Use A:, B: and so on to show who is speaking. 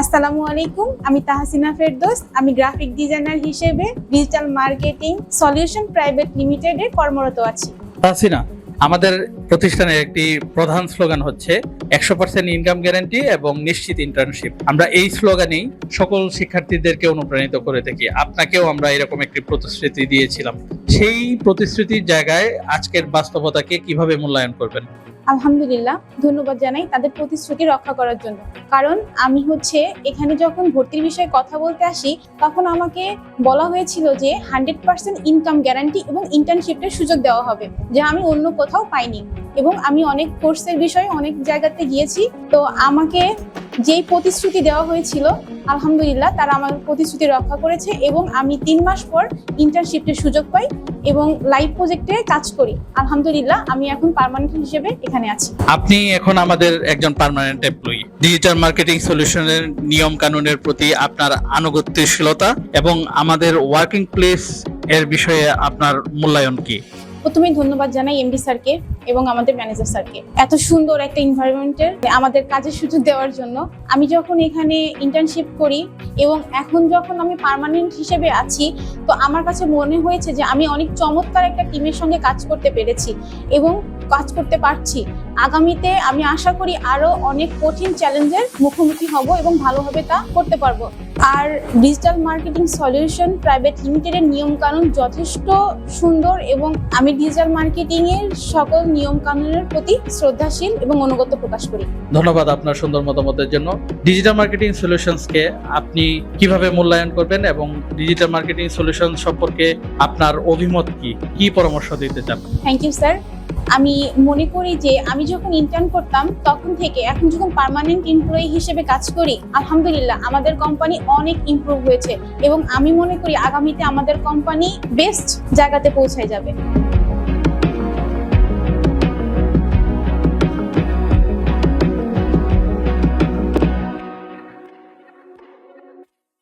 A: আসসালামু আলাইকুম, আমি তাহসিনা ফেরদৌস। আমি গ্রাফিক ডিজাইনার হিসেবে ডিজিটাল মার্কেটিং সলিউশন প্রাইভেট লিমিটেডে কর্মরত আছি।
B: তাহসিনা, আমাদের প্রতিষ্ঠানের একটি প্রধান স্লোগান হচ্ছে 100% ইনকাম গ্যারান্টি এবং নিশ্চিত ইন্টার্নশিপ। আমরা এই স্লোগানেই সকল শিক্ষার্থীদেরকে অনুপ্রাণিত করে থাকি। আপনাকেও আমরা এরকম একটি প্রতিশ্রুতি দিয়েছিলাম। সেই প্রতিশ্রুতির জায়গায় আজকের বাস্তবতাকে কিভাবে মূল্যায়ন করবেন?
A: আলহামদুলিল্লাহ, ধন্যবাদ জানাই তাদের প্রতিশ্রুতি রক্ষা করার জন্য। কারণ আমি এখানে যখন ভর্তির বিষয়ে কথা বলতে আসি, তখন আমাকে বলা হয়েছিল যে 100% ইনকাম গ্যারান্টি এবং ইন্টার্নশিপের সুযোগ দেওয়া হবে, যা আমি অন্য কোথাও পাইনি। এবং আমি অনেক কোর্সের বিষয়ে অনেক জায়গাতে গিয়েছি, তো আমাকে যেই প্রতিশ্রুতি দেওয়া হয়েছিল, আলহামদুলিল্লাহ তারা আমার প্রতিশ্রুতি রক্ষা করেছে এবং আমি 3 মাস পর ইন্টার্নশিপের সুযোগ পাই এবং লাইভ প্রজেক্টে কাজ করি। আলহামদুলিল্লাহ আমি এখন পার্মানেন্ট হিসেবে এখানে আছি।
B: আপনি এখন আমাদের একজন পার্মানেন্ট এমপ্লয়ি। ডিজিটাল মার্কেটিং সলিউশনের নিয়ম কানুনের প্রতি আপনার আনুগত্যশীলতা এবং আমাদের ওয়ার্কিং প্লেস এর বিষয়ে আপনার মূল্যায়ন কি?
A: প্রথমেই ধন্যবাদ জানাই এমডি স্যারকে এবং আমাদের ম্যানেজার স্যারকে এত সুন্দর একটা এনভায়রনমেন্টের আমাদের কাজের সুযোগ দেওয়ার জন্য। আমি যখন এখানে ইন্টার্নশিপ করি এবং এখন যখন আমি পার্মানেন্ট হিসেবে আছি, তো আমার কাছে মনে হয়েছে যে আমি অনেক চমৎকার একটা টিমের সঙ্গে কাজ করতে পেরেছি এবং কাজ করতে পারছি। আগামীতে আমি আশা করি আরো অনেক কঠিন চ্যালেঞ্জের মুখোমুখি হব এবং ভালোভাবে তা করতে পারবো। আর ডিজিটাল মার্কেটিং সলিউশন প্রাইভেট লিমিটেডের নিয়ম কানুন যথেষ্ট সুন্দর এবং আমি ডিজিটাল মার্কেটিং এর সকল নিয়ম কানুনের প্রতি শ্রদ্ধাশীল এবং অনুগত প্রকাশ করি।
B: ধন্যবাদ আপনার সুন্দর মতামতের জন্য। ডিজিটাল মার্কেটিং সলিউশনসকে আপনি কিভাবে মূল্যায়ন করবেন এবং ডিজিটাল মার্কেটিং সলিউশন সম্পর্কে আপনার অভিমত কি পরামর্শ দিতে চান?
A: Thank you sir. আমি মনে করি যে আমি যখন ইন্টার্ন করতাম তখন থেকে এখন যখন পার্মানেন্ট এমপ্লয়ি হিসেবে কাজ করি, আলহামদুলিল্লাহ আমাদের কোম্পানি অনেক ইমপ্রুভ হয়েছে এবং আমি মনে করি আগামীতে আমাদের কোম্পানি বেস্ট জায়গাতে পৌঁছায় যাবে।